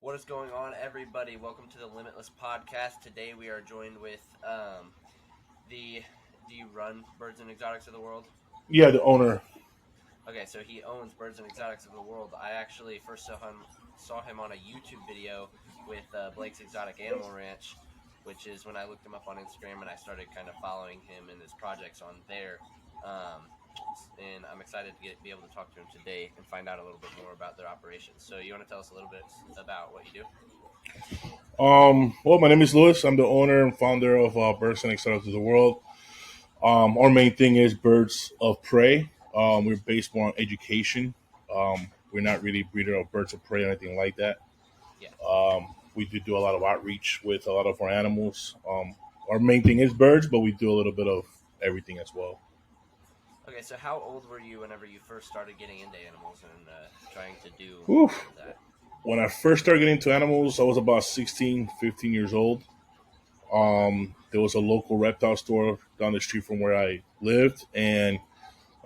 What is going on, everybody? Welcome to the Limitless podcast. Today we are joined with do you run Birds and Exotics of the World? Yeah, the owner. Okay, so he owns Birds and Exotics of the World. I actually first saw him on a YouTube video with Blake's Exotic Animal Ranch, which is when I looked him up on Instagram and I started kind of following him and his projects on there. Um, and I'm excited to be able to talk to him today and find out a little bit more about their operations. So you want to tell us a little bit about what you do? Well, my name is Louis. I'm the owner and founder of Birds and Exotics of the World. Our main thing is birds of prey. We're based more on education. We're not really breeder of birds of prey or anything like that. Yeah. We do a lot of outreach with a lot of our animals. Our main thing is birds, but we do a little bit of everything as well. Okay, so how old were you whenever you first started getting into animals and trying to do Oof. that? When I first started getting into animals, I was about 16, 15 years old. There was a local reptile store down the street from where I lived, and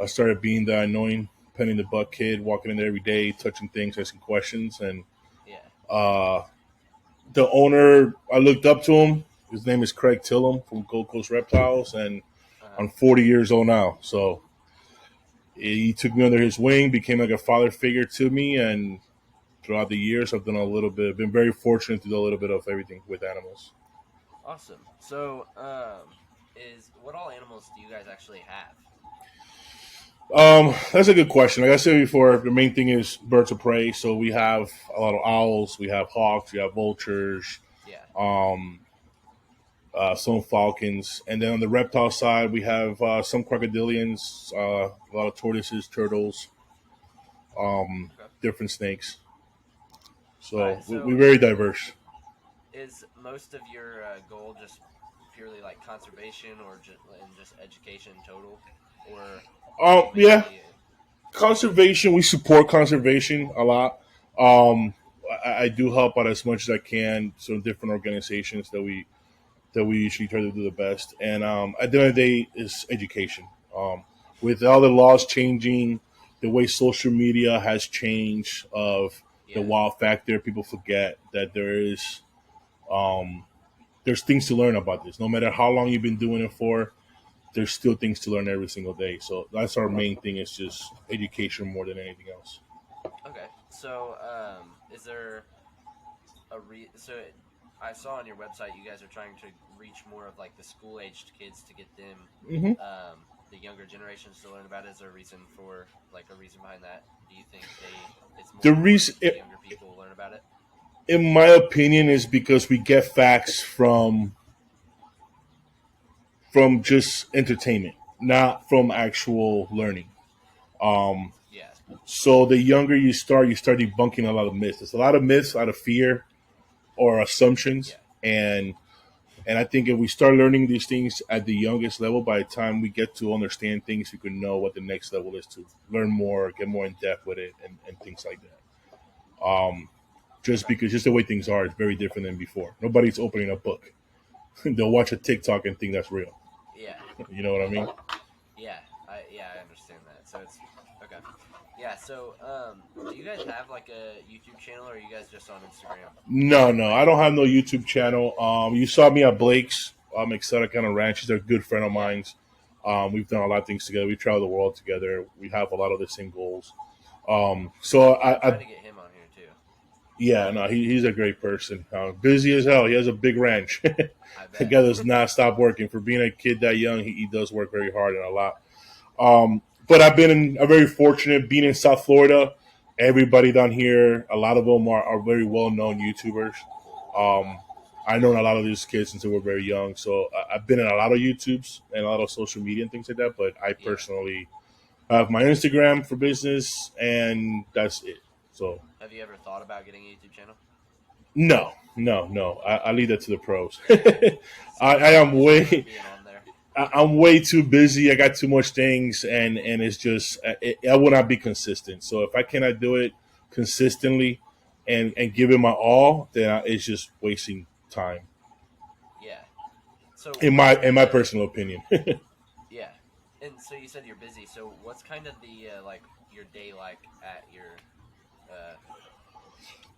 I started being the annoying penny the buck kid, walking in there every day, touching things, asking questions, and Yeah. uh, the owner, I looked up to him. His name is Craig Tillum from Gold Coast Reptiles, and Uh-huh. I'm 40 years old now. So he took me under his wing, became like a father figure to me, and throughout the years, I've done a little bit. Been very fortunate to do a little bit of everything with animals. Awesome. So, is what all animals do you guys actually have? That's a good question. Like I said before, the main thing is birds of prey. So we have a lot of owls, we have hawks, we have vultures, Yeah. um, some falcons, and then on the reptile side, we have some crocodilians, a lot of tortoises, turtles, Okay. different snakes. All So right. we're So, very diverse. is most of your goal just purely like conservation, or just education total, or do you Yeah, mainly? conservation. We support conservation a lot. Um, I do help out as much as I can. Some different organizations that we usually try to do the best. And at the end of the day, is education. With all the laws changing, the way social media has changed, of the Yeah. wow factor, people forget that um, there's things to learn about this. No matter how long you've been doing it for, there's still things to learn every single day. So that's our main thing. Is just education more than anything else. Okay. So, is there I saw on your website you guys are trying to reach more of like the school aged kids to get them, Hmm. the younger generations to learn about it. Is there a reason behind that? Do you think it's more The important reason, that the younger people learn about it? in my opinion, is because we get facts from just entertainment, not from actual learning. Um, Yeah. so the younger you start debunking a lot of myths. There's a lot of myths out of fear or assumptions, Yeah. and I think if we start learning these things at the youngest level, by the time we get to understand things, we can know what the next level is to learn more, get more in depth with it, and things like that. Just Okay. because just the way things are, it's very different than before. Nobody's opening a book. They'll watch a TikTok and think that's real. Yeah. You know what I mean? I understand that. So it's okay. Yeah. So do you guys have like a YouTube channel, or are you guys just on Instagram? No, no, I don't have no YouTube channel. You saw me at Blake's Exotic kind of Ranch. He's a good friend of Yeah. mine. We've done a lot of things together. We travel the world together. We have a lot of the same goals. So I'm trying I to get him on here too. yeah, no, he's a great person. Busy as hell. He has a big ranch. I The bet. guy does not stop working. For being a kid that young, he does work very hard and a lot. But I've been very fortunate being in South Florida. Everybody down here, a lot of them are very well known YouTubers. Okay. Um, I known a lot of these kids since they were very young, so I've been in a lot of YouTubes and a lot of social media and things like that. But I Yeah. personally have my Instagram for business, and that's it. So Have you ever thought about getting a YouTube channel? no, no, no. I leave that to the pros. I Especially am just way being on there. I'm way too busy. I got too much things, and it's just I will not be consistent. So if I cannot do it consistently and give it my all, then it's just wasting time, Yeah. So in what's my kind of personal opinion. yeah? And so you said you're busy. So what's kind of the like your day like at your uh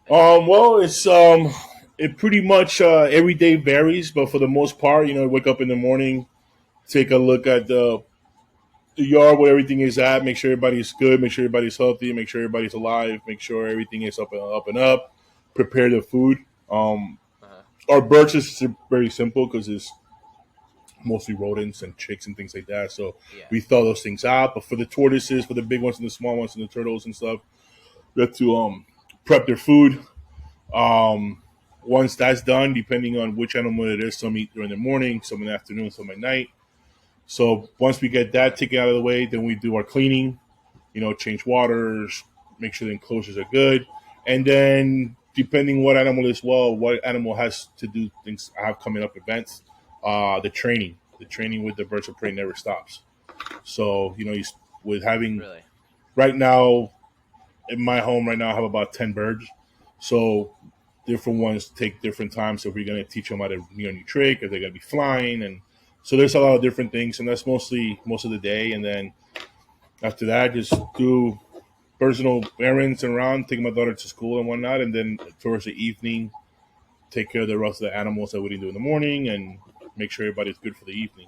Well, it pretty much every day varies, but for the most part, wake up in the morning, take a look at the yard where everything is at, make sure everybody's good, make sure everybody's healthy, make sure everybody's alive, make sure everything is up and up. Prepare the food. Uh-huh. Our birds is very simple because it's mostly rodents and chicks and things like that. So Yeah. we thaw those things out. But for the tortoises, for the big ones and the small ones and the turtles and stuff, we have to prep their food. Um, Once that's done, depending on which animal it is, some eat during the morning, some in the afternoon, some at night. So once we get that taken out of the way, then we do our cleaning. Change waters, make sure the enclosures are good, and then depending what animal is, what animal has to do things. I have coming up events. The training with the birds of prey never stops. So with having Really. right now in my home right now, I have about 10 birds. So different ones take different times. So if we're going to teach them how to new trick, if they're going to be flying, and so there's a lot of different things, and that's mostly most of the day. And then after that, just do personal errands around, take my daughter to school and whatnot, and then towards the evening, take care of the rest of the animals that we didn't do in the morning, and make sure everybody's good for the evening.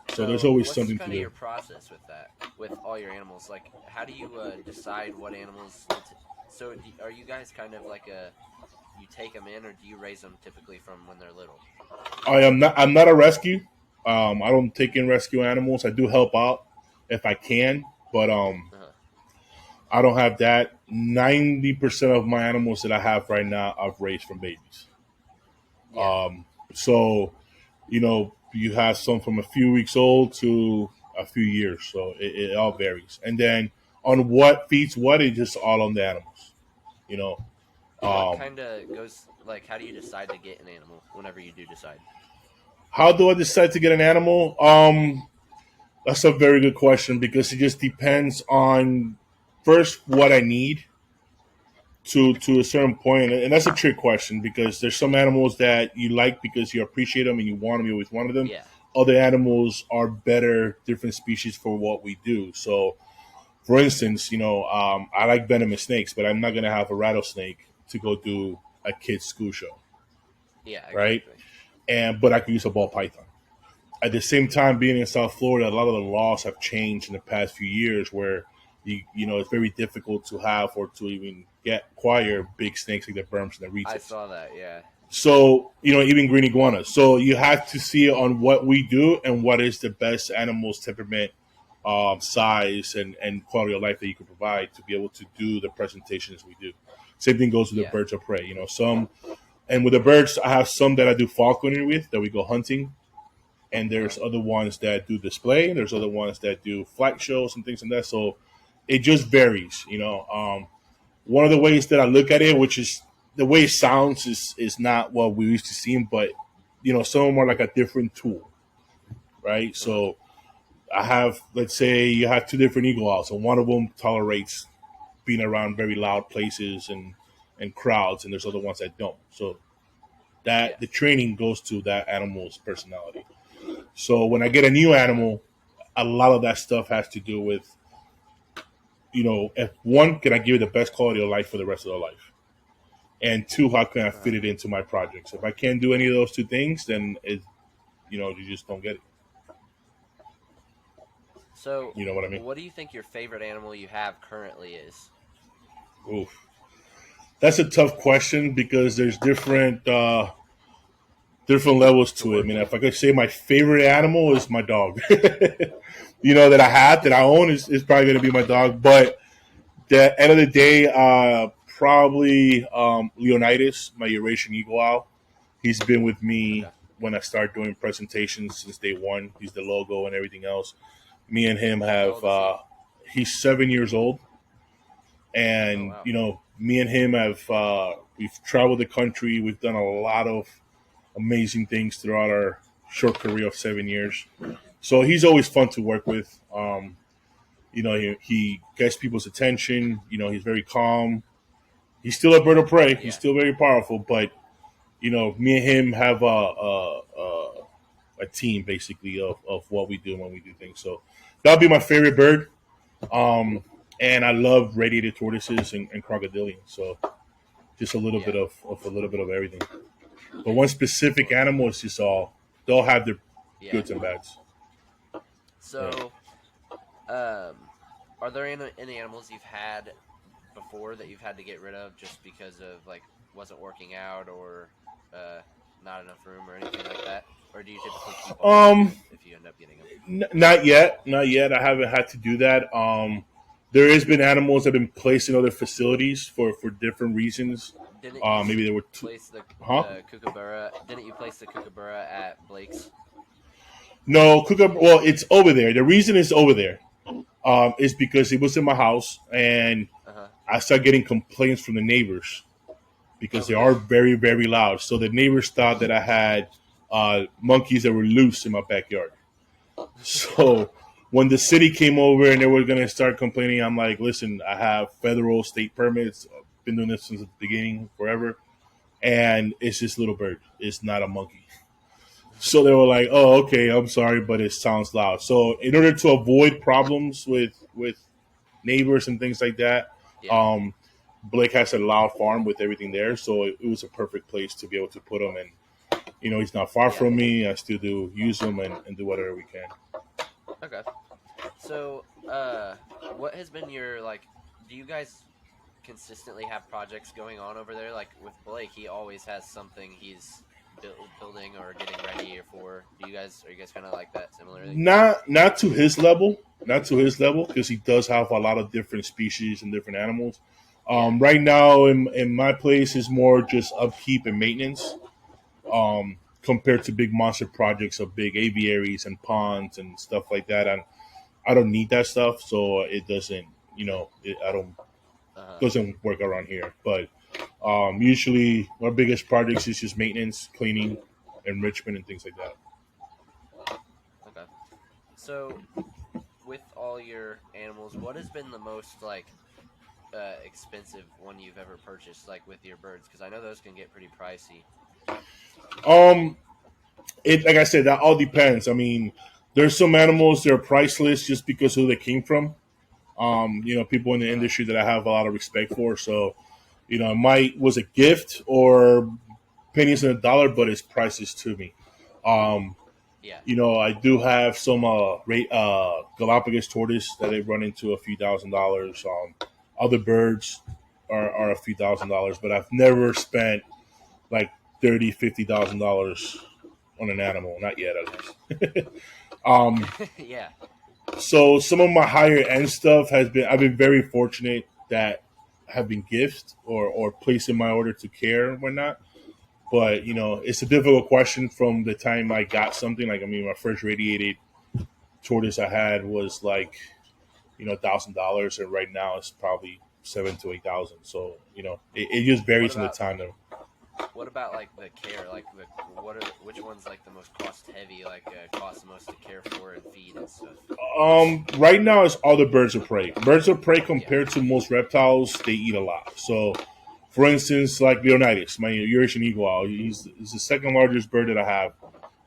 So there's So, always what's something to kind of do. your process with that, with all your animals? Like, how do you decide what animals? So, are you guys kind of like you take them in, or do you raise them typically from when they're little? I'm not a rescue. I don't take in rescue animals. I do help out if I can, but Uh-huh. I don't have that. 90% of my animals that I have right now, I've raised from babies. Yeah. So, you have some from a few weeks old to a few years. So it all varies. And then on what feeds what, it's just all on the animals. You know, What um, kind of goes like? How do you decide to get an animal whenever you do decide? how do I decide to get an animal? That's a very good question because it just depends on first what I need to a certain point, and that's a trick question because there's some animals that you like because you appreciate them and you want them, you always wanted them. Yeah. Other animals are better, different species for what we do. So, for instance, I like venomous snakes, but I'm not gonna have a rattlesnake to go do a kid's school show, Yeah. right? Exactly. But I could use a ball python. At the same time, being in South Florida, a lot of the laws have changed in the past few years where it's very difficult to have or to even acquire big snakes like the berms and the I reeds. saw that. Yeah. So, even green iguanas. So you have to see on what we do and what is the best animal's temperament, size, and quality of life that you can provide to be able to do the presentations we do. Same thing goes with the Yeah. birds of prey. And with the birds, I have some that I do falconry with, that we go hunting, and Uh-huh. there's other ones that do display. There's other ones that do flight shows and things like that. So it just varies. One of the ways that I look at it, which is the way it sounds, is not what we used to see, but some of them are like a different tool, right? Uh-huh. So I have, let's say, you have two different eagle owls, and one of them tolerates being around very loud places and crowds, and there's other ones that don't. So that Yeah. the training goes to that animal's personality. So when I get a new animal, a lot of that stuff has to do with, if one, can I give it the best quality of life for the rest of their life? And two, how can I Uh-huh. fit it into my projects? If I can't do any of those two things, then you just don't get it. So, You know what I mean? what do you think your favorite animal you have currently is? Oof. That's a tough question because there's different levels To to it. I work mean, with. if I could say my favorite animal is my dog, that I have, that I own is probably going to be my dog. But the end of the day, probably Leonidas, my Eurasian eagle owl. He's been with me Okay. when I started doing presentations since day one. He's the logo and everything else. Me and him How have. old is he? He's 7 years old, Oh and wow. me and him have. We've traveled the country. We've done a lot of amazing things throughout our short career of 7 years. So he's always fun to work with. He gets people's attention. He's very calm. He's still a bird of prey. He's Yeah. still very powerful, but me and him have a team basically of what we do when we do things. So that'll be my favorite bird. And I love radiated tortoises and crocodilians. So just a little Yeah. bit of a little bit of everything. But one specific animal is just all. They'll have their Yeah. goods and bads. So, are there any animals you've had before that you've had to get rid of just because of like wasn't working out or not enough room or anything like that? Or do you typically keep all of them if you end up getting them? Not yet, not yet. I haven't had to do that. There has been animals that have been placed in other facilities for different reasons. Didn't you Maybe they were place the huh? kookaburra? Didn't you place the kookaburra at Blake's? No, well, it's over there. The reason it's over there is because it was in my house, and Uh-huh. I started getting complaints from the neighbors because Oh, they really? are very, very loud. So the neighbors thought that I had monkeys that were loose in my backyard. So when the city came over and they were going to start complaining, I'm like, listen, I have federal, state permits. I've been doing this since the beginning, forever. And it's this little bird. It's not a monkey. So they were like, oh, okay, I'm sorry, but it sounds loud. So in order to avoid problems with neighbors and things like that, Yeah. Blake has a loud farm with everything there. So it was a perfect place to be able to put him. And, he's not far from me. I still do use him and do whatever we can. Okay. So, what has been your do you guys consistently have projects going on over there? Like with Blake, he always has something he's building or getting ready for. Are you guys kind of like that similarly? Not to his level, because he does have a lot of different species and different animals. Yeah. Right now, in my place, is more just upkeep and maintenance. Compared to big monster projects of big aviaries and ponds and stuff like that, I don't need that stuff, so it doesn't. I don't doesn't work around here. But usually, our biggest projects is just maintenance, cleaning, enrichment, and things like that. Okay. So, with all your animals, what has been the most expensive one you've ever purchased, like with your birds? Because I know those can get pretty pricey. It like I said, that all depends. I mean, there's some animals that are priceless just because of who they came from. People in the industry that I have a lot of respect for. So, it might was a gift or pennies on a dollar, but it's priceless to me. Yeah. I do have some Galapagos tortoise that they run into a few $1,000s. Other birds are a few $1,000s, but I've never spent like $30,000-$50,000 on an animal, not yet at least. Yeah. So some of my higher end stuff I've been very fortunate that have been gifts or placed in my order to care and whatnot. But it's a difficult question from the time I got something. Like, I mean, my first radiated tortoise I had was like $1,000, and right now it's probably 7,000 to 8,000. So it just varies from the time. What about like the care? Like which one's like the most cost heavy? Cost the most to care for and feed and stuff. Right now it's all the birds of prey. Birds of prey compared to most reptiles, they eat a lot. So, for instance, like Leonidas, my Eurasian eagle owl, he's the second largest bird that I have,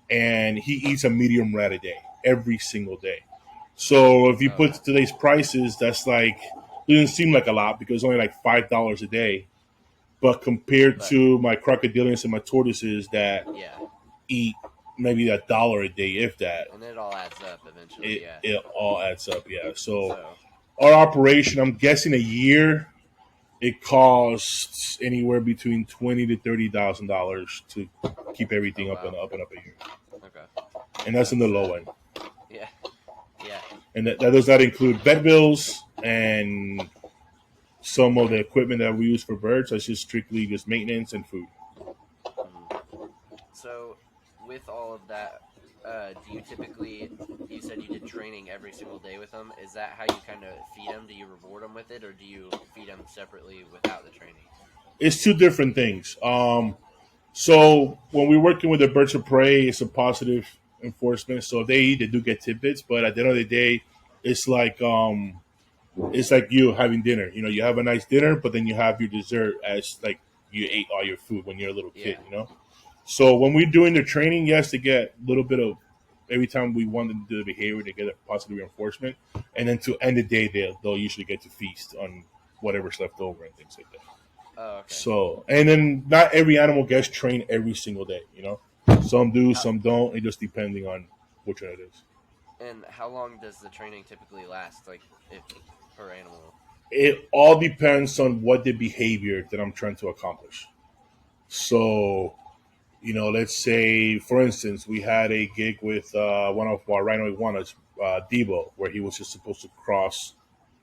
and he eats a medium rat a day, every single day. So if you put today's prices, that's like doesn't seem like a lot because it's only like $5 a day. But compared to my crocodilians and my tortoises that eat maybe $1 a day, if that. And it all adds up eventually. It all adds up. Yeah. So our operation, I'm guessing a year, it costs anywhere between $20,000 to $30,000 to keep everything up and up a year. Okay. And that's in the low end. Yeah. Yeah. And that does not include vet bills and some of the equipment that we use for birds. That's just strictly just maintenance and food. Mm-hmm. So, with all of that, do you typically? You said you did training every single day with them. Is that how you kind of feed them? Do you reward them with it, or do you feed them separately without the training? It's two different things. So when we're working with the birds of prey, it's a positive enforcement. So they do get tidbits, but at the end of the day, it's like you having dinner. You have a nice dinner, but then you have your dessert as like you ate all your food when you're a little kid. So when we're doing the training, yes, they get a little bit of every time we want them to do the behavior, they get a positive reinforcement, and then to end the day, they'll usually get to feast on whatever's left over and things like that. Oh, okay. So, and then not every animal gets trained every single day. Some do, some don't. It just depending on which one it is. And how long does the training typically last? Like, if per animal? It all depends on what the behavior that I'm trying to accomplish. So, let's say, for instance, we had a gig with one of our rhino iguanas, Debo, where he was just supposed to cross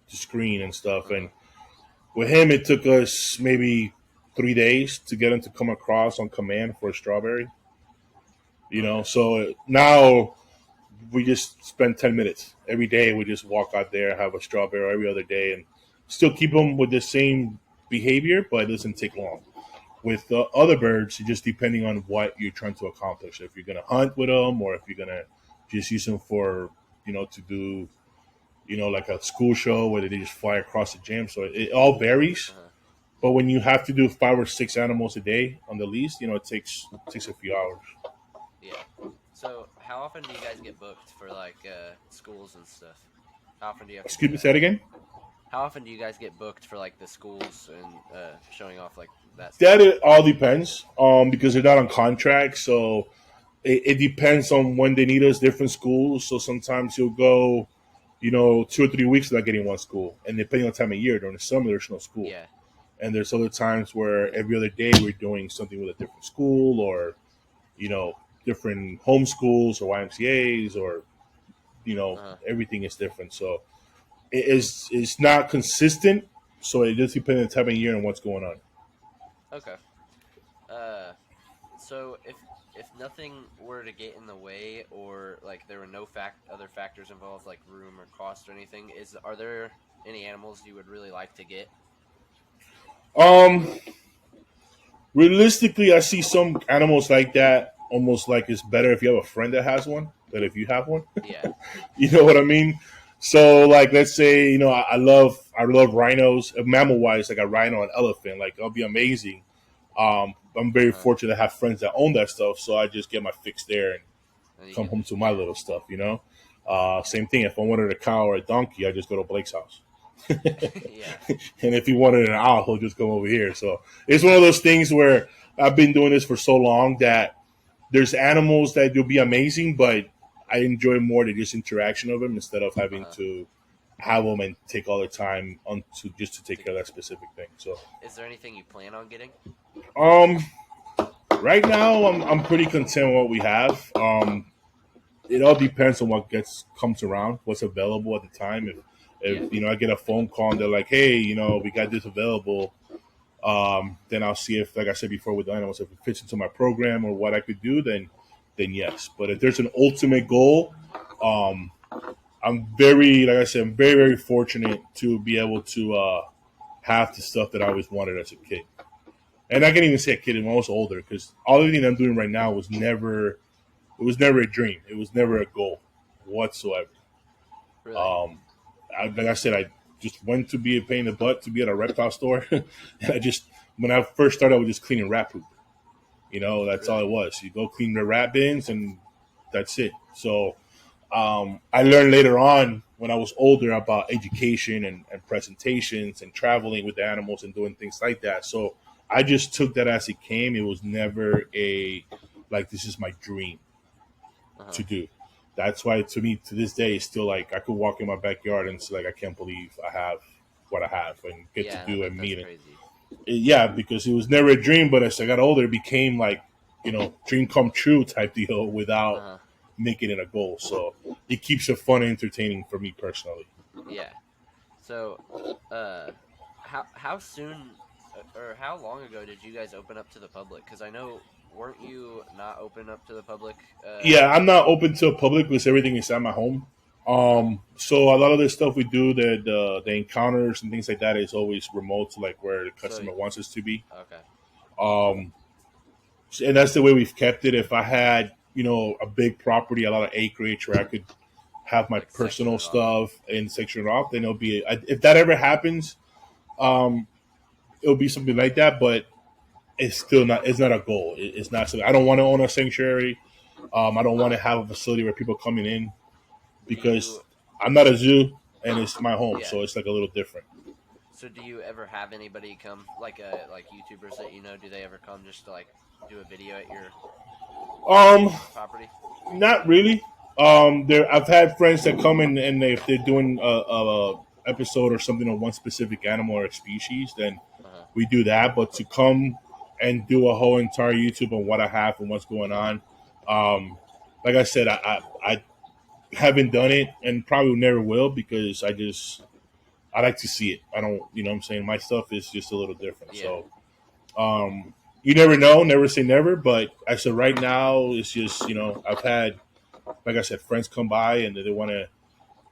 the screen and stuff. Uh-huh. And with him, it took us maybe 3 days to get him to come across on command for a strawberry. Okay. So now we just spend 10 minutes every day. We just walk out there, have a strawberry every other day, and still keep them with the same behavior, but it doesn't take long. With the other birds, just depending on what you're trying to accomplish. If you're going to hunt with them or if you're going to just use them for, to do, like a school show where they just fly across the gym. So it all varies. Uh-huh. But when you have to do 5 or 6 animals a day on the least, it takes a few hours. Yeah. So how often do you guys get booked for like schools and stuff? How often do you have to Excuse do me, that? say that again? How often do you guys get booked for like the schools and showing off like that stuff? That it all depends, because they're not on contract. So it depends on when they need us. Different schools. So sometimes you'll go, 2 or 3 weeks without getting one school, and depending on the time of year, during the summer there's no school. Yeah. And there's other times where every other day we're doing something with a different school, or different home schools or YMCA's, or Uh-huh. everything is different. So it's not consistent. So it just depends on the time of year and what's going on. Okay. So if nothing were to get in the way, or like there were no other factors involved, like room or cost or anything, are there any animals you would really like to get? Um, Realistically, I see some animals like that almost like it's better if you have a friend that has one than if you have one. Yeah. You know what I mean? So, like, let's say I love rhinos. Mammal wise, like a rhino, an elephant, like that'll be amazing. I'm very Uh-huh. fortunate to have friends that own that stuff, so I just get my fix there and And you come can home just to my little stuff. Same thing. If I wanted a cow or a donkey, I just go to Blake's house. yeah. And if he wanted an owl, he'll just come over here. So it's one of those things where I've been doing this for so long that there's animals that will be amazing, but I enjoy more the just interaction of them instead of having Uh-huh. to have them and take all the time on to just to take To care of get that specific thing. So, Is there anything you plan on getting? um, right now I'm pretty content with what we have. It all depends on what comes around, what's available at the time. If Yeah. I get a phone call and they're like, hey, we got this available, then I'll see if, like I said before with the animals, if it fits into my program or what I could do, then yes. But if there's an ultimate goal, um, like I said, I'm very, very fortunate to be able to have the stuff that I always wanted as a kid. And I can't even say a kid, when I was older, because everything I'm doing right now it was never a dream. It was never a goal whatsoever. Really? Um, like I said, I just went to be a pain in the butt to be at a reptile store. And when I first started, I was just cleaning rat poop. That's all Really? it was. You go clean the rat bins and that's it. So I learned later on when I was older about education and presentations and traveling with the animals and doing things like that. So I just took that as it came. It was never like, this is my dream Uh-huh. to do. That's why, to me, to this day, it's still like I could walk in my backyard and it's like I can't believe I have what I have and get to Yeah, do and that's meet it. crazy. Yeah, because it was never a dream, but as I got older, it became like, dream come true type deal without Uh-huh. making it a goal. So it keeps it fun and entertaining for me personally. Yeah. So, uh, how soon or how long ago did you guys open up to the public? Because I know, weren't you not open up to the public? Yeah, I'm not open to the public because everything is at my home. So a lot of the stuff we do, the encounters and things like that, is always remote to like where the So, customer wants us to be. okay. Um, and that's the way we've kept it. If I had, a big property, a lot of acreage where I could have my Like section personal it off. stuff and section it off, then it'll be. If that ever happens, um, it'll be something like that. But it's still not. It's not a goal. It's not. I don't want to own a sanctuary. I don't want to have a facility where people coming in Do because you? I'm not a zoo and it's my home, Yeah. so it's like a little different. So do you ever have anybody come, like YouTubers that you know? Do they ever come just to like do a video at your Um, property? Not really. There I've had friends that come in and if they're doing a episode or something on one specific animal or species, then Uh huh. we do that. But to come and do a whole entire YouTube on what I have and what's going on, um, like I said, I haven't done it and probably never will because I like to see it. I don't, you know what I'm saying? My stuff is just a little different. Yeah. So, you never know, never say never. But as of right now, it's just, I've had, like I said, friends come by and they want to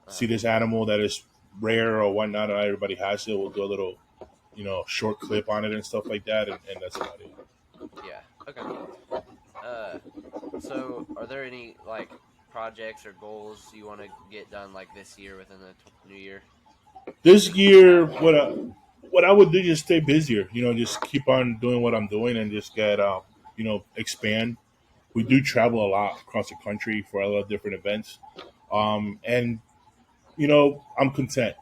see Uh-huh. this animal that is rare or whatnot. And not everybody has it. We'll do a little, short clip on it and stuff like that. And that's about it. Yeah. Okay. Uh, so are there any like projects or goals you want to get done like this year within the new year? This year, what I would do is just stay busier. Just keep on doing what I'm doing and just get, expand. We do travel a lot across the country for a lot of different events. And I'm content.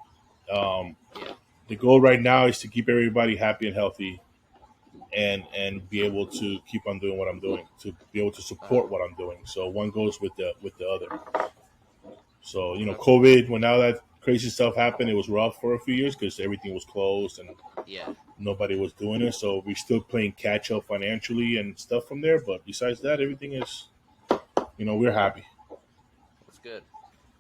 Um, Yeah. the goal right now is to keep everybody happy and healthy, and be able to keep on doing what I'm doing, to be able to Uh-huh. support what I'm doing. So one goes with the other. So Okay. COVID, when now that crazy stuff happened, it was rough for a few years because everything was closed and Yeah. nobody was doing it. So we're still playing catch up financially and stuff from there. But besides that, everything is, we're happy. That's good.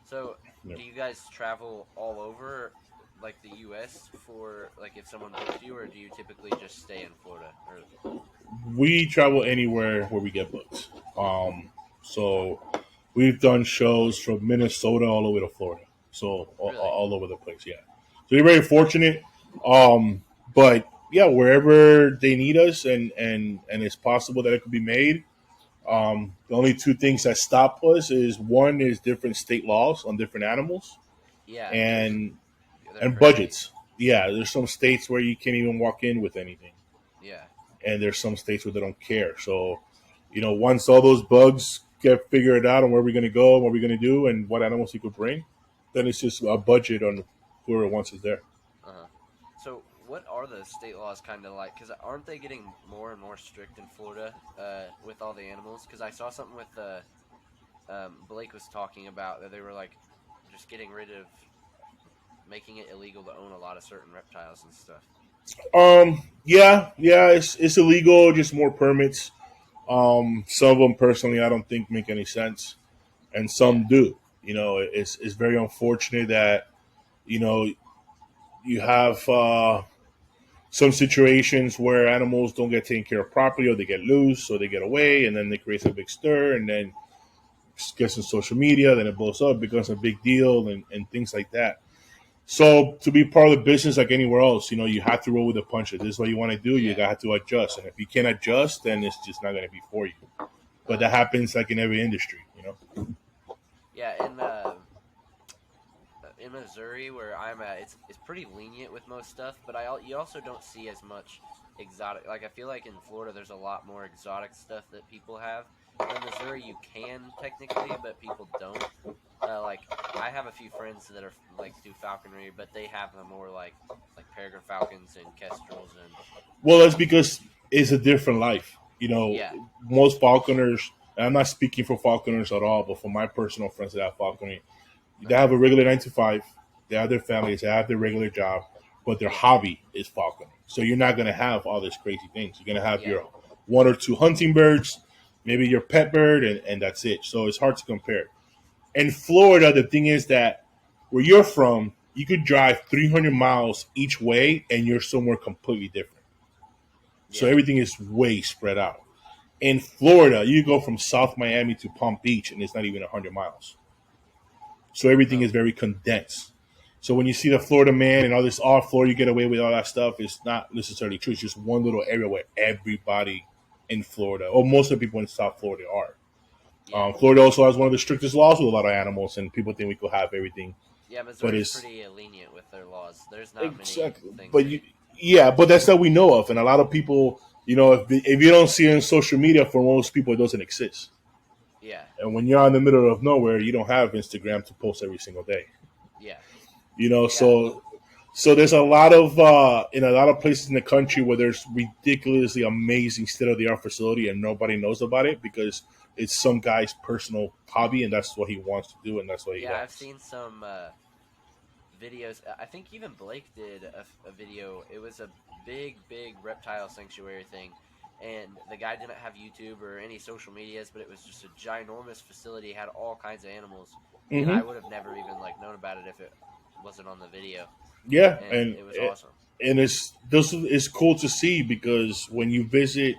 So, Yeah. do you guys travel all over, like the U.S. for like if someone books you, or do you typically just stay in Florida? Or We travel anywhere where we get booked. So we've done shows from Minnesota all the way to Florida. So really? all over the place, yeah. So we're very fortunate. But yeah, wherever they need us and it's possible that it could be made. The only two things that stop us is one is different state laws on different animals Yeah. There's and they're and crazy. budgets. Yeah, there's some states where you can't even walk in with anything, Yeah. and there's some states where they don't care. So, once all those bugs get figured out on where we're going to go, what we're going to do, and what animals you could bring, then it's just a budget on whoever wants is there. Uh huh. So, what are the state laws kind of like? Because aren't they getting more and more strict in Florida with all the animals? Because I saw something with Blake was talking about that they were like just getting rid of making it illegal to own a lot of certain reptiles and stuff. Yeah, it's illegal, just more permits. Some of them personally, I don't think make any sense, and Yeah. some do. It's very unfortunate that you know you have some situations where animals don't get taken care of properly, or they get loose, or they get away, and then they create a big stir, and then it gets on social media, then it blows up, becomes a big deal, and things like that. So to be part of the business like anywhere else, you have to roll with the punches. This is what you want to do. You Yeah. got to adjust, and if you can't adjust, then it's just not going to be for you. But Uh, that happens like in every industry. yeah. In Missouri, where I'm at, it's pretty lenient with most stuff, but you also don't see as much exotic. Like I feel like in Florida, there's a lot more exotic stuff that people have. In Missouri, you can technically, but people don't. Like I have a few friends that are like do falconry, but they have the more like peregrine falcons and kestrels and Well, that's because it's a different life. yeah, Most falconers, and I'm not speaking for falconers at all, but for my personal friends that have falconry, they uh-huh. have a regular 9 to 5. They have their families. They have their regular job, but their Yeah, hobby is falconry. So you're not going to have all this crazy things. You're going to have yeah, your one or two hunting birds, maybe your pet bird, and that's it. So it's hard to compare. In Florida, the thing is that where you're from, you could drive 300 miles each way, and you're somewhere completely different. So yeah. everything is way spread out. In Florida, you go from South Miami to Palm Beach, and it's not even 100 miles. So everything Oh, is very condensed. So when you see the Florida man and all Florida, you get away with all that stuff, it's not necessarily true. It's just one little area where everybody in Florida, or most of the people in South Florida are. yeah, Florida also has one of the strictest laws with a lot of animals, and people think we could have everything, yeah. but Missouri's it's pretty lenient with their laws. There's not many exactly. things But that yeah, but that's that we know of, and a lot of people, if you don't see it on social media, for most people, it doesn't exist. yeah, And when you're in the middle of nowhere, you don't have Instagram to post every single day. yeah, yeah. So So there's a lot of in a lot of places in the country where there's ridiculously amazing state of the art facility and nobody knows about it because it's some guy's personal hobby and that's what he wants to do and that's what he Yeah, I've wants. seen some videos. I think even Blake did a video. It was a big reptile sanctuary thing, and the guy didn't have YouTube or any social medias, but it was just a ginormous facility, had all kinds of animals, and Hmm. I would have never even like known about it if it wasn't on the video, Yeah, and it was awesome. and it's cool to see because when you visit,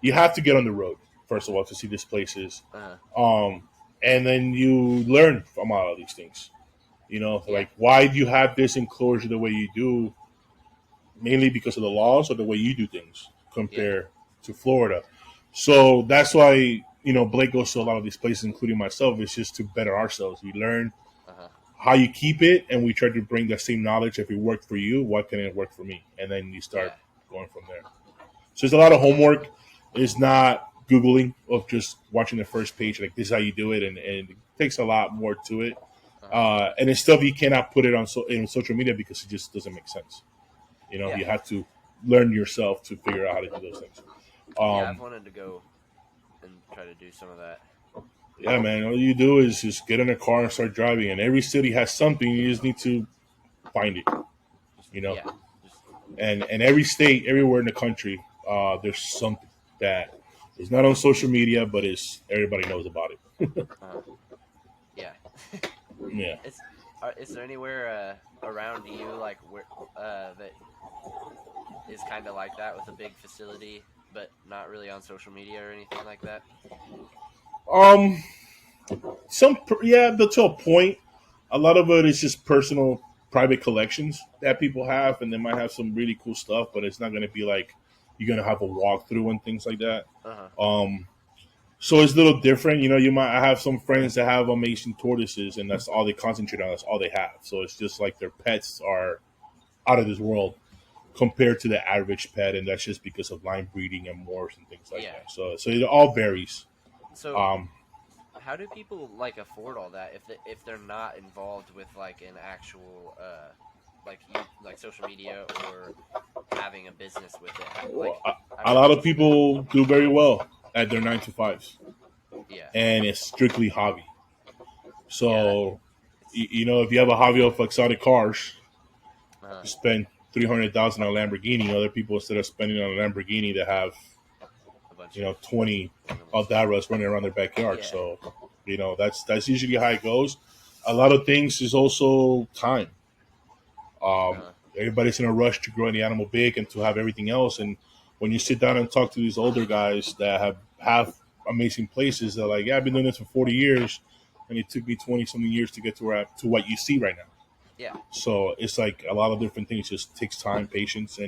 you have to get on the road first of all to see these places, Uh, um, and then you learn from all of these things. You know, yeah, like why do you have this enclosure the way you do? Mainly because of the laws or the way you do things yeah, compared to Florida. So that's why Blake goes to a lot of these places, including myself. It's just to better ourselves. We learn uh-huh. how you keep it, and we try to bring that same knowledge. If it worked for you, what can it work for me? And then you start Yeah, going from there. So there's a lot of homework. It's not Googling of just watching the first page, like this is how you do it, and it takes a lot more to it. uh-huh. And it's stuff you cannot put it on in social media because it just doesn't make sense. Yeah, You have to learn yourself to figure out how to do those things. yeah. I've Um, wanted to go and try to do some of that. yeah, man. All you do is just get in a car and start driving. And every city has something. You just need to find it. Just You know, yeah, just and every state, everywhere in the country, there's something that is not on social media, but is everybody knows about it. uh, yeah. Yeah. Is there anywhere around you like where that is kind of like that with a big facility, but not really on social media or anything like that? Um. Yeah, but to a point. A lot of it is just personal, private collections that people have, and they might have some really cool stuff, but it's not going to be like you're going to have a walkthrough and things like that. Uh huh. Um, so it's a little different. You might I have some friends that have amazing tortoises, and that's all they concentrate on. That's all they have. So it's just like their pets are out of this world compared to the average pet, and that's just because of line breeding and morphs and things like Yeah. that. So it all varies. So Um, how do people like afford all that if they're not involved with like an actual like like social media or having a business with it? Like a, I a don't know. lot of people do very well at their 9 to 5s, Yeah. and it's strictly hobby. Yeah. So It's if you have a hobby of exotic cars, uh, you spend 300,000 on a Lamborghini. Other people instead of spending on a Lamborghini, they have a bunch of 20 animals. Aldaras running around their backyard. Yeah. So that's usually how it goes. A lot of things is also time. Uh, Everybody's in a rush to grow the animal big and to have everything else. And when you sit down and talk to these older guys that have amazing places, they're like, "Yeah, I've been doing this for 40 years, and it took me 20 something years to get to what you see right now." yeah. So it's like a lot of different things. Just takes time, patience,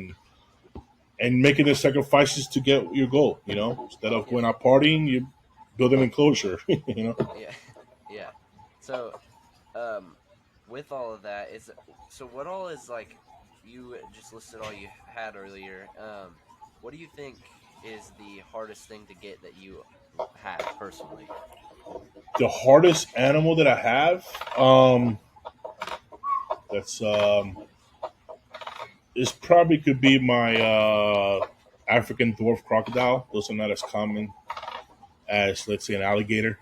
and making the sacrifices to get your goal. Instead of Yeah. going out partying, you build an enclosure. Yeah. Yeah. So um with all of that is so what all is like you just listed all you had earlier. What do you think is the hardest thing to get that you had personally? The hardest animal that I have, that's this probably could be my African dwarf crocodile. Those are not as common as, let's say, an alligator.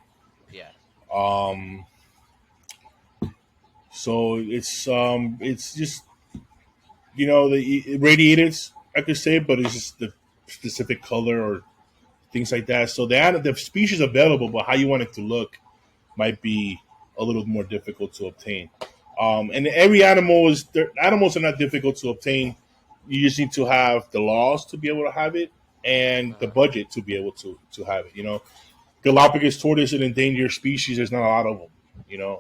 Yeah. Um, so it's just the radiated, I could say, but it's just the specific color or things like that. So the species available, but how you want it to look might be a little more difficult to obtain. And every animals are not difficult to obtain. You just need to have the laws to be able to have it and the Uh-huh. budget to be able to have it. Galapagos tortoise is an endangered species. There's not a lot of them.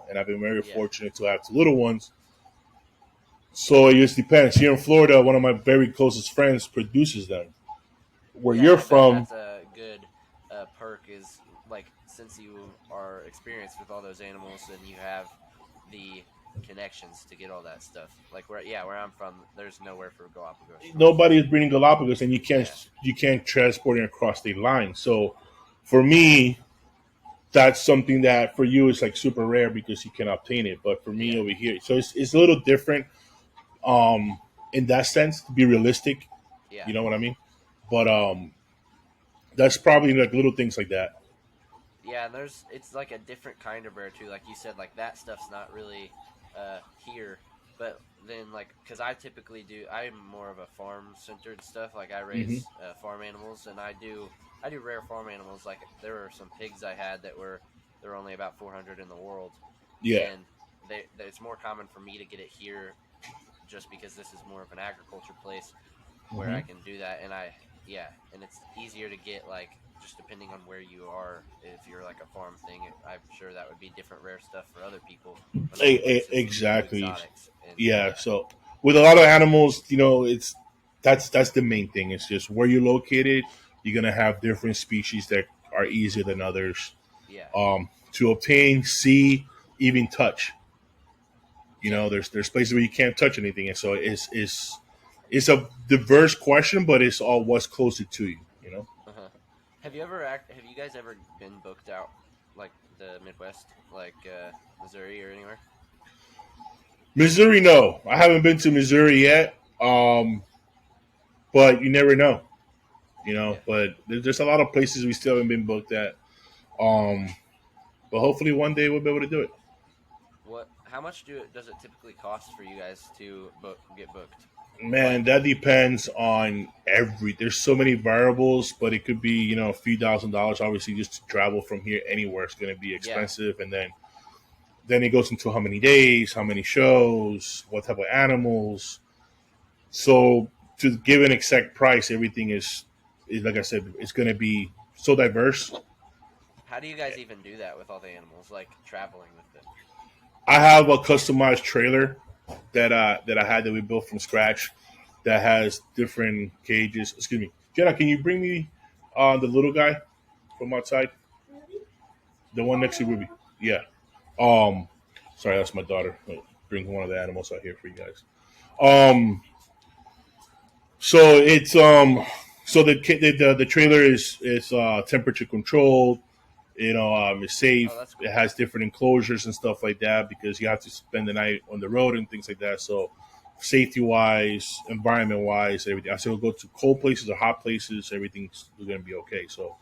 And I've been very Yeah. fortunate to have two little ones. So it just depends. Here in Florida, one of my very closest friends produces them. Where Yeah, and you're I bet from, that's a good perk is like since you are experienced with all those animals and you have the connections to get all that stuff. Like where I'm from, there's nowhere for Galapagos. nobody is breeding Galapagos, and you can't Yeah. you can't transport it across state lines. So for me, that's something that for you is like super rare because you can obtain it. But for me Yeah. over here, so it's a little different. in that sense, to be realistic. Yeah. You know what I mean? But that's probably like little things like that. Yeah, and it's like a different kind of rare too. Like you said, like that stuff's not really here. But then like, cause I typically I'm more of a farm centered stuff. Like I Hmm. raise farm animals, and I do rare farm animals. Like there were some pigs I had there were only about 400 in the world, Yeah. and it's more common for me to get it here, just because this is more of an agriculture place where Hmm. I can do that, and yeah, and it's easier to get, like, just depending on where you are. If you're like a farm thing, I'm sure that would be different rare stuff for other people from other places who do Exactly. exotics, and Yeah. yeah, So with a lot of animals, it's that's the main thing. It's just where you're located. You're gonna have different species that are easier than others yeah, to obtain, see, even touch. yeah. There's places where you can't touch anything, and so it's a diverse question, but it's all what's closer to you. Uh-huh. Have you guys ever been booked out, like the Midwest, like Missouri or anywhere? Missouri, no, I haven't been to Missouri yet. But you never know. Yeah. But there's a lot of places we still haven't been booked at. Um, but hopefully one day we'll be able to do it. How much does it typically cost for you guys to get booked? Man, Like, that depends on There's so many variables, but it could be a few $1,000s. Obviously, just to travel from here anywhere is going to be yeah, expensive, and then it goes into how many days, how many shows, what type of animals. So to give an exact price, everything is like I said, it's going to be so diverse. how do you guys even do that with all the animals, like traveling with them? I have a customized trailer that I had that we built from scratch that has different cages. Excuse me, Jenna, can you bring me the little guy from outside? The one next to Ruby. Yeah. Um, sorry, that's my daughter. I'll bring one of the animals out here for you guys. Um, so it's so the trailer is temperature controlled. It's Oh, safe. that's It cool. has different enclosures and stuff like that because you have to spend the night on the road and things like that. So, safety wise, environment wise, everything. I said we'll go to cold places or hot places. Everything's going to be okay. So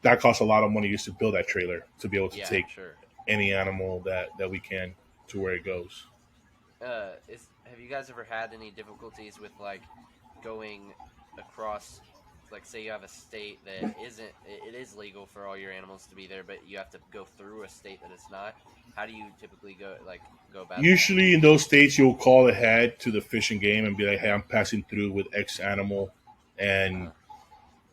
that costs a lot of money just to build that trailer to be able to Yeah, I'm take sure. any animal that we can to where it goes. Have you guys ever had any difficulties with, like, going across, like, say you have a state that it is legal for all your animals to be there, but you have to go through a state that it's not? How do you typically go about that? Usually in those states, you'll call ahead to the fish and game and be like, "Hey, I'm passing through with X animal," and Uh-huh.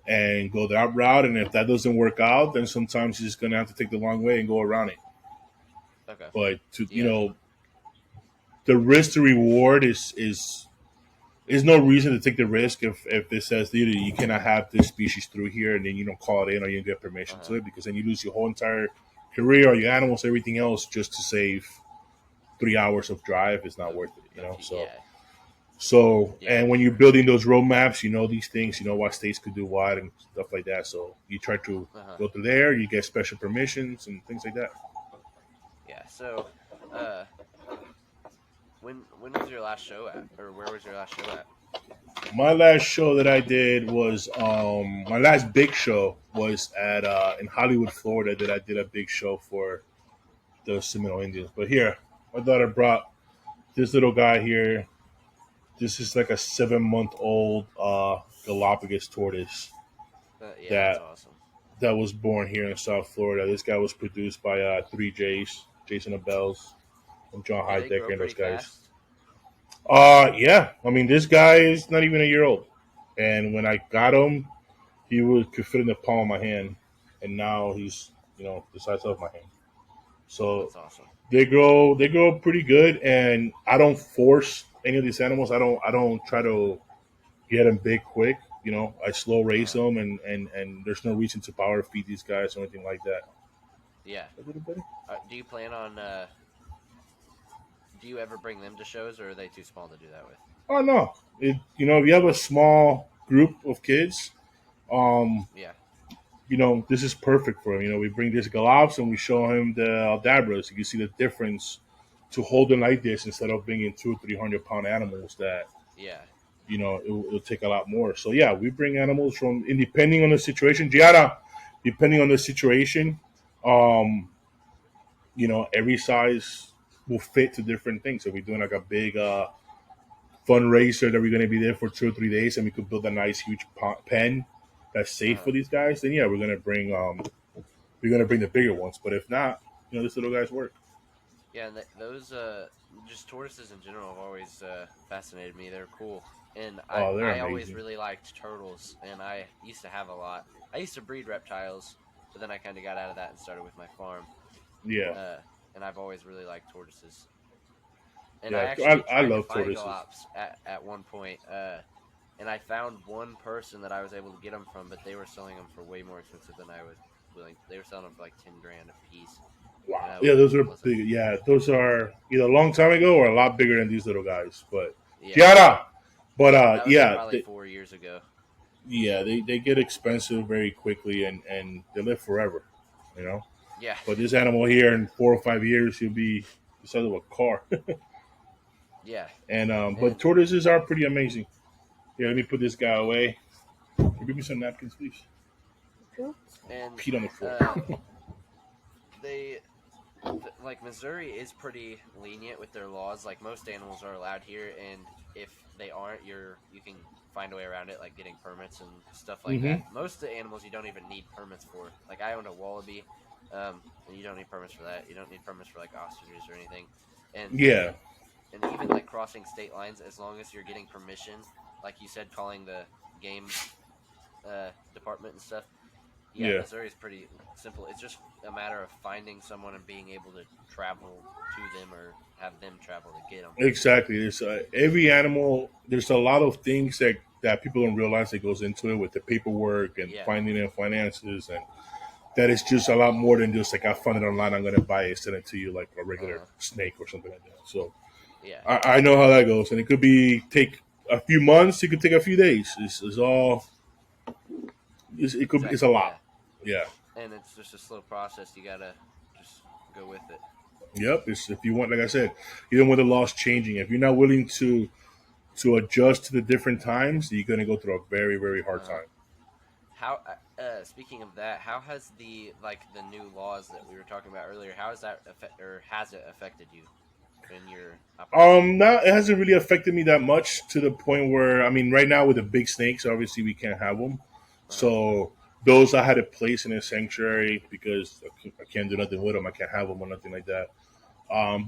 and go that route. And if that doesn't work out, then sometimes you're just gonna have to take the long way and go around it. Okay. But Yeah. the risk to reward is no reason to take the risk if it says that you cannot have this species through here, and then you don't call it in or you don't get permission Uh-huh. to it, because then you lose your whole entire career or your animals, everything else, just to save 3 hours of drive. Is not Of worth it. So yeah. Yeah, and for when you're sure. building those roadmaps, you know these things, you know what states could do what and stuff like that. So you try to Uh-huh. go through there, you get special permissions and things like that. Yeah. So, uh when was your last show at, or where was your last show at? My last show that I did was my last big show was at in Hollywood, Florida. That I did a big show for the Seminole Indians. But here, my daughter brought this little guy here. This is like a 7 month old Galapagos tortoise Yeah, that's that awesome. that was born here in South Florida. This guy was produced by three J's, Jason Abels and John Do they grow Heidecker and those pretty guys. fast? Yeah. I mean, this guy is not even a year old, and when I got him, could fit in the palm of my hand, and now he's the size of my hand. So That's awesome. they grow pretty good, and I don't force any of these animals. I don't try to get them big quick. I slow raise Uh-huh. them, and there's no reason to power feed these guys or anything like that. Yeah. A little bit. Do you plan on do you ever bring them to shows, or are they too small to do that with? Oh no, if you have a small group of kids, um, Yeah. this is perfect for him. We bring this Galops and we show him the Aldabras. You can see the difference to hold them like this instead of bringing 200 or 300 pound animals that Yeah. it'll take a lot more. So yeah, we bring animals from, and depending on the situation, Giada, depending on the situation, um, every size will fit to different things. If we're doing like a big fundraiser that we're going to be there for 2 or 3 days, and we could build a nice huge pen that's safe Uh, for these guys, then yeah, we're gonna bring the bigger ones. But if not, this little guy's work. yeah, and those just tortoises in general have always fascinated me. They're cool, and I Oh, they're I always amazing. really liked turtles, and I used to have a lot. I used to breed reptiles, but then I kind of got out of that and started with my farm. Yeah, Uh, and I've always really liked tortoises. And I yeah. actually I tried to love find tortoises. go-ops at one point, and I found one person that I was able to get them from, but they were selling them for way more expensive than I was willing. They were selling them for like 10 grand a piece, and Wow. I Yeah, those are wasn't. big. Yeah, those are either a long time ago or a lot bigger than these little guys. But Yeah, Giada. But that was yeah, probably 4 years ago. they get expensive very quickly, and they live forever. You know. Yeah, But this animal here in 4 or 5 years, he'll be the size of a car. yeah, And but and tortoises are pretty amazing. Yeah, let me put this guy away. Give me some napkins, please. and Pete on the floor. uh, they like Missouri is pretty lenient with their laws. Like most animals are allowed here, and if they aren't, you can find a way around it, like getting permits and stuff like Hmm. that. Most of the animals you don't even need permits for. Like I owned a wallaby, and you don't need permits for that. You don't need permits for like ostriches or anything, and Yeah, and even like crossing state lines, as long as you're getting permission, like you said, calling the game department and stuff. Yeah, yeah. Missouri is pretty simple. It's just a matter of finding someone and being able to travel to them or have them travel to get them. Exactly. There's every animal. There's a lot of things that people don't realize that goes into it with the paperwork and Yeah. finding their finances, and that is just a lot more than just like I found it online. I'm going to buy it, send it to you like a regular Uh, snake or something like that. So yeah. I know how that goes, and it could be take a few months. It could take a few days. It's all. It's a Exactly. Yeah. lot. Yeah. And it's just a slow process. You gotta just go with it. Yep. It's if you want, like I said, even with the laws changing, if you're not willing to adjust to the different times, you're going to go through a very very hard Uh, time. how? Speaking of that, how has the new laws that we were talking about earlier? How has that affect or has it affected you in your operation? Not it hasn't really affected me that much to the point where I mean, right now with the big snakes, obviously we can't have them. Uh, So those I had to place in a sanctuary because I can't do nothing with them. I can't have them or nothing like that.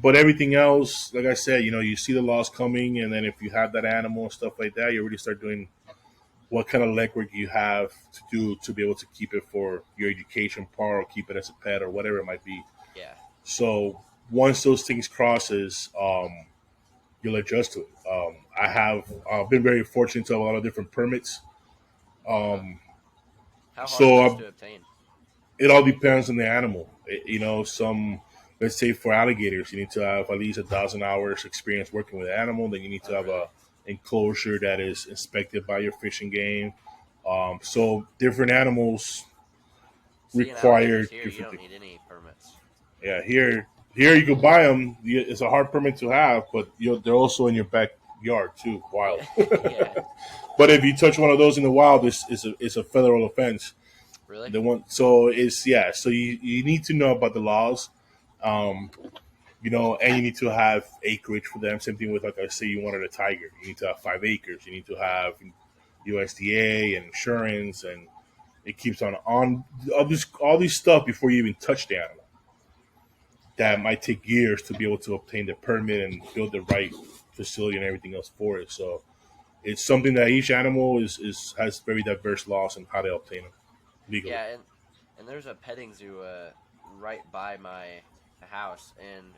But everything else, like I said, you see the laws coming, and then if you have that animal and stuff like that, you really start doing what kind of legwork you have to do to be able to keep it for your education part or keep it as a pet or whatever it might be. yeah. So once those things crosses, you'll adjust to it. I have been very fortunate to have a lot of different permits. Uh, Um, how hard are so those to obtain? it all depends on the animal. Some, let's say for alligators, you need to have at least 1,000 hours experience working with an animal. Then you need to Oh, have really? a enclosure that is inspected by your fishing game. So different animals Seeing require alligators here, you different don't things. need any permits. Yeah, here you can buy them. It's a hard permit to have, but they're also in your backyard too, wild. Yeah, yeah. But if you touch one of those in the wild, it's a federal offense. Really? The one, so it's yeah. So you need to know about the laws, um, and you need to have acreage for them. Same thing with like I say, you wanted a tiger, you need to have 5 acres. You need to have USDA and insurance, and it keeps on all these stuff before you even touch the animal. That Yeah, might take years to be able to obtain the permit and build the right facility and everything else for it. So it's something that each animal is has very diverse laws and how they obtain them legally. yeah, and there's a petting zoo right by my house, and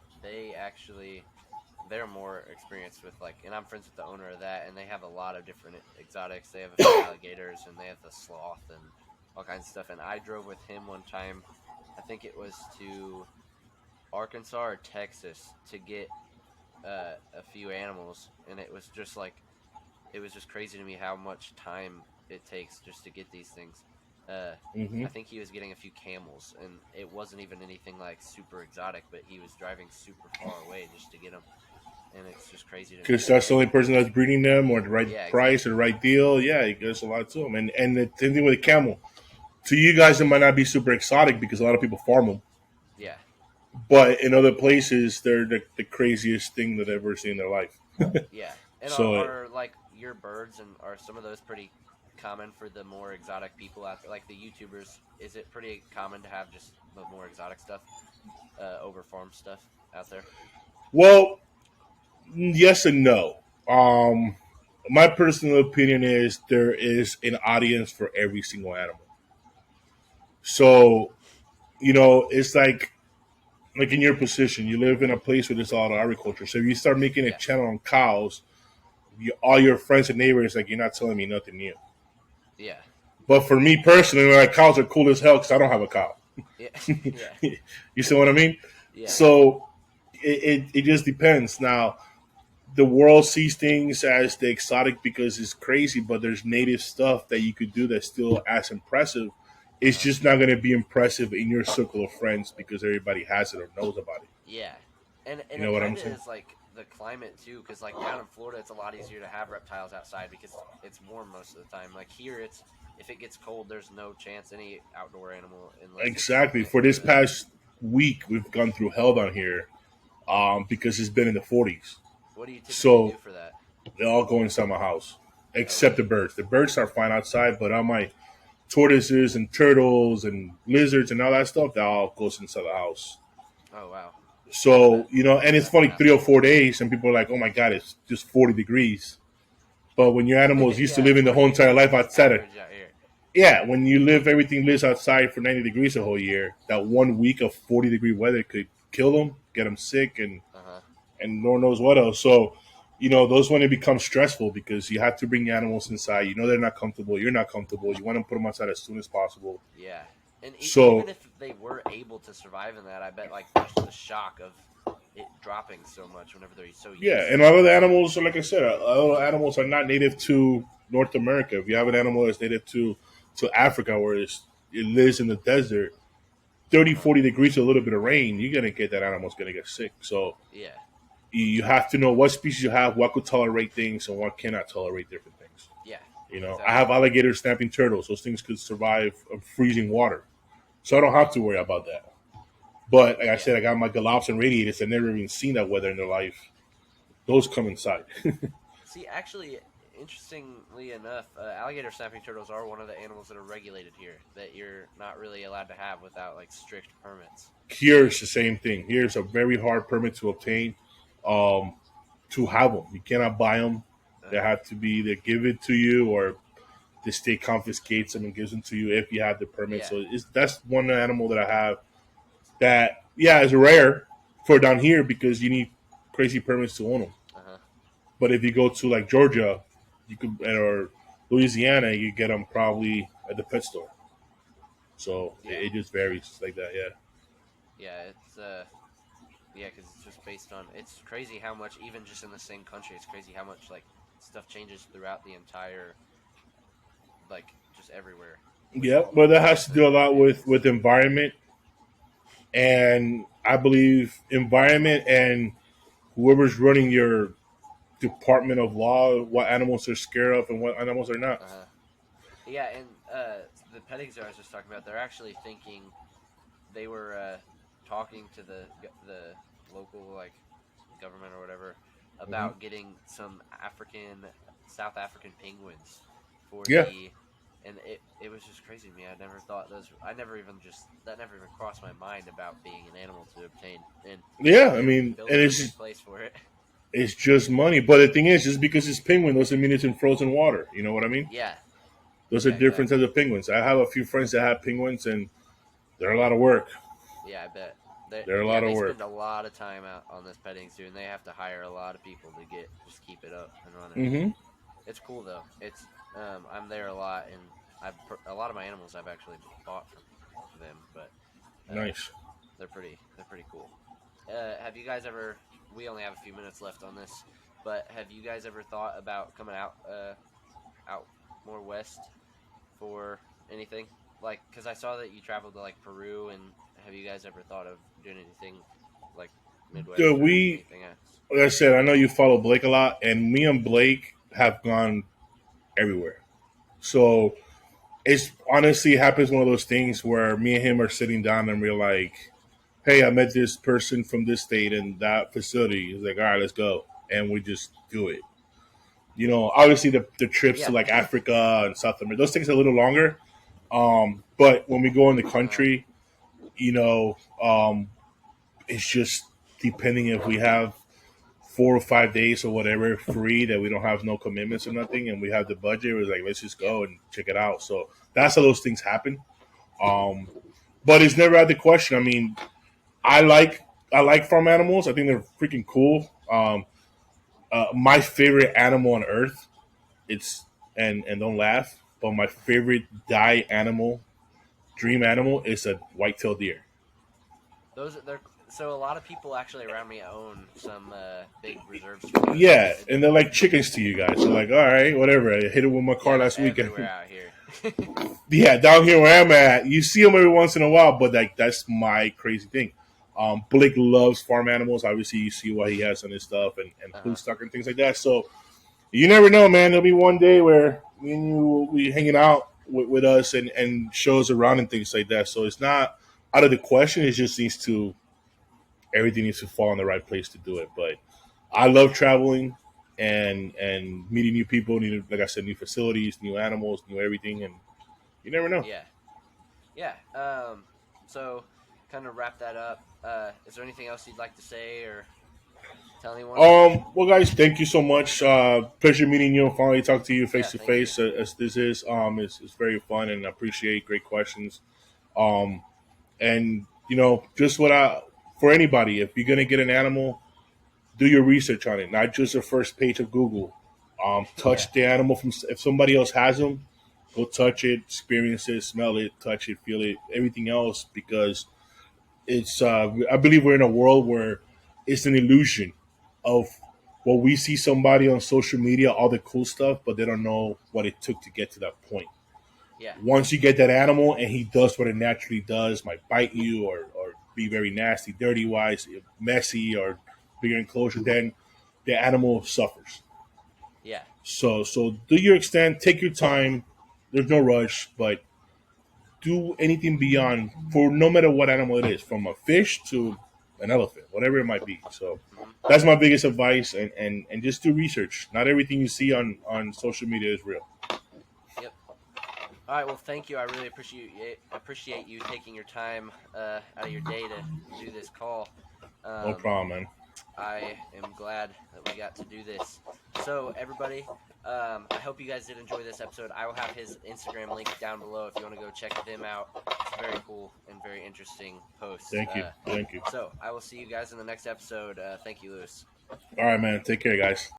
they're more experienced with and I'm friends with the owner of that, and they have a lot of different exotics. They have a few alligators, and they have the sloth and all kinds of stuff. And I drove with him one time. I think it was to Arkansas or Texas to get a few animals, and it was just crazy to me how much time it takes just to get these things. I think he was getting a few camels, and it wasn't even anything like super exotic, but he was driving super far away just to get them, and it's just crazy to me. Because that's the only person that's breeding them, or the right price, exactly. or the right deal. Yeah, it goes a lot to them. And the same thing with a camel. To you guys, it might not be super exotic because a lot of people farm them. Yeah, But in other places, they're the craziest thing that they've ever seen in their life. yeah. And So, are like your birds, and are some of those pretty common for the more exotic people out there, like the YouTubers? Is it pretty common to have just the more exotic stuff, over farm stuff out there? well, yes and no. My personal opinion is there is an audience for every single animal. So, it's like in your position, you live in a place where there's a lot of agriculture. So if you start making a Yeah, channel on cows, all your friends and neighbors like, you're not telling me nothing new. yeah, But for me personally, like, cows are cool as hell because I don't have a cow. yeah, yeah, You see what I mean? yeah, So it just depends. Now, the world sees things as the exotic because it's crazy, but there's native stuff that you could do that's still as impressive. It's uh-huh. just not going to be impressive in your circle of friends because everybody has it or knows about it. Yeah, and You it know what kind I'm of saying? is like the climate too, because like down in Florida, it's a lot easier to have reptiles outside because it's warm most of the time. Like here, it's if it gets cold, there's no chance any outdoor animal unless it's Exactly. meant For for this the. past week, we've gone through hell down here because it's been in the 40s. What do you typically do So for that? they all go inside my house, Oh, except really? the birds. The birds are fine outside, but all my tortoises and turtles and lizards and all that stuff, that all goes inside the house. Oh, wow. I So, bet and it's that's funny, not 3 or 4 days, and people are like, oh my God, it's just 40 degrees. But when your animals used to yeah, living the whole 40 entire degrees life is outside of, average out here. yeah, when everything lives outside for 90 degrees a whole year, that 1 week of 40-degree weather could kill them, get them sick, Uh huh. and Lord knows what else. So, those when it becomes stressful because you have to bring the animals inside. They're not comfortable. You're not comfortable. You want to put them outside as soon as possible. Yeah, and even So, if they were able to survive in that, I bet like just the shock of it dropping so much whenever they're so yeah, used and to all it. of the animals, like I said, all the animals are not native to North America. If you have an animal that's native to Africa, where it lives in the desert, 30, Uh-huh. 40 degrees, a little bit of rain, you're gonna get that animal's gonna get sick. So Yeah, you have to know what species you have, what could tolerate things, and what cannot tolerate different things. yeah, I exactly. have alligator snapping turtles; those things could survive freezing water, so I don't have to worry about that. But like I Yeah. said, I got my galops and radiators. I've never even seen that weather in their life. Those come inside. See, actually, interestingly enough, alligator snapping turtles are one of the animals that are regulated here that you're not really allowed to have without like strict permits. Here's the same thing. Here's a very hard permit to obtain um, to have them. You cannot buy them. Uh They huh. have to be either give it to you or the state confiscates them and gives them to you if you have the permit. Yeah. So that's one animal that I have that, yeah, is rare for down here because you need crazy permits to own them. Uh huh. But if you go to like Georgia, you could or Louisiana, you get them probably at the pet store. So Yeah. it just varies like that. Yeah. Yeah. Yeah, because it's just based on. It's crazy how much, even just in the same country, it's crazy how much like stuff changes throughout the entire, like just everywhere with Yeah, all the but that has laws to and do a lot with ordinances. environment, and I believe environment and whoever's running your department of law, what animals are scared of and what animals are not. Uh huh. Yeah, and the petting zoo I was just talking about, they're actually thinking they were talking to the local like government or whatever Hmm. about getting some South African penguins for Yeah, the, and it was just crazy to me. I never thought those. I never even just that never even crossed my mind about being an animal to obtain, and yeah. I they're mean, and building a big place for it. it's just money. But the thing is, just because it's penguin doesn't mean it's in frozen water. You know what I mean? Yeah, Those are yeah, different exactly. types of penguins. I have a few friends that have penguins, and they're a lot of work. Yeah, I bet. They're a Yeah, lot of they work. spend a lot of time out on this petting zoo, and they have to hire a lot of people to just keep it up and running. Hmm. It's cool though. I'm there a lot, and a lot of my animals I've actually bought from them, but uh, Nice. they're pretty cool. Have you guys ever? We only have a few minutes left on this, but have you guys ever thought about coming out more west for anything? like, because I saw that you traveled to like Peru, and have you guys ever thought of doing anything like Midwest Dude, or anything else? like I said, I know you follow Blake a lot, and me and Blake have gone everywhere. So it's honestly happens one of those things where me and him are sitting down and we're like, "Hey, I met this person from this state and that facility." He's like, "All right, let's go," and we just do it. Obviously the trips to Yeah. like Africa and South America, those things are a little longer. But when we go in the Uh, country, you know, it's just depending if we have 4 or 5 days or whatever free that we don't have no commitments or nothing, and we have the budget. We're like, let's just yeah. go and check it out. So that's how those things happen. Um, but it's never had the question. I mean, I like I like farm animals. I think they're freaking cool. My favorite animal on earth, it's and don't laugh, but my favorite die animal, dream animal, is a white-tailed deer. They're so a lot of people actually around me own some big reserves for those. Yeah, and they're like chickens to you guys. So like, all right, whatever. I hit it with my Yeah, car they're last weekend. everywhere out here. Yeah, down here where I'm at, you see them every once in a while, but like that's my crazy thing. Blake loves farm animals. Obviously, you see what he has on his stuff and Uh-huh. food stock and things like that. So you never know, man. There'll be one day where me and you will be hanging out with us and shows around and things like that. So it's not out of the question. It just needs to everything needs to fall in the right place to do it. But I love traveling and meeting new people, new, like I said, new facilities, new animals, new everything, and you never know. Yeah, yeah. So kind of wrap that up. Is there anything else you'd like to say or tell anyone? Well, guys, thank you so much. Pleasure meeting you and finally talk to you face Yeah, to thank you. face as this is. It's very fun and I appreciate great questions. Um, and just what I for anybody, if you're gonna get an animal, do your research on it, not just the first page of Google. Yeah, Touch the animal from if somebody else has them, go touch it, experience it, smell it, touch it, feel it, everything else because it's. I believe we're in a world where it's an illusion of what we see somebody on social media, all the cool stuff, but they don't know what it took to get to that point. yeah, Once you get that animal and he does what it naturally does, might bite you or be very nasty, dirty wise, messy or bigger enclosure, then the animal suffers. yeah, So do your extent, take your time. There's no rush, but do anything beyond for no matter what animal it is, from a fish to an elephant, whatever it might be. So hmm, that's my biggest advice, and just do research. Not everything you see on social media is real. yep. All right. Well, thank you. I really appreciate you taking your time out of your day to do this call. No Um, problem, man. I am glad that we got to do this. So, everybody, I hope you guys did enjoy this episode. I will have his Instagram link down below if you want to go check him out. It's a very cool and very interesting post. Thank you. So, I will see you guys in the next episode. Thank you, Lewis. All right, man. Take care, guys.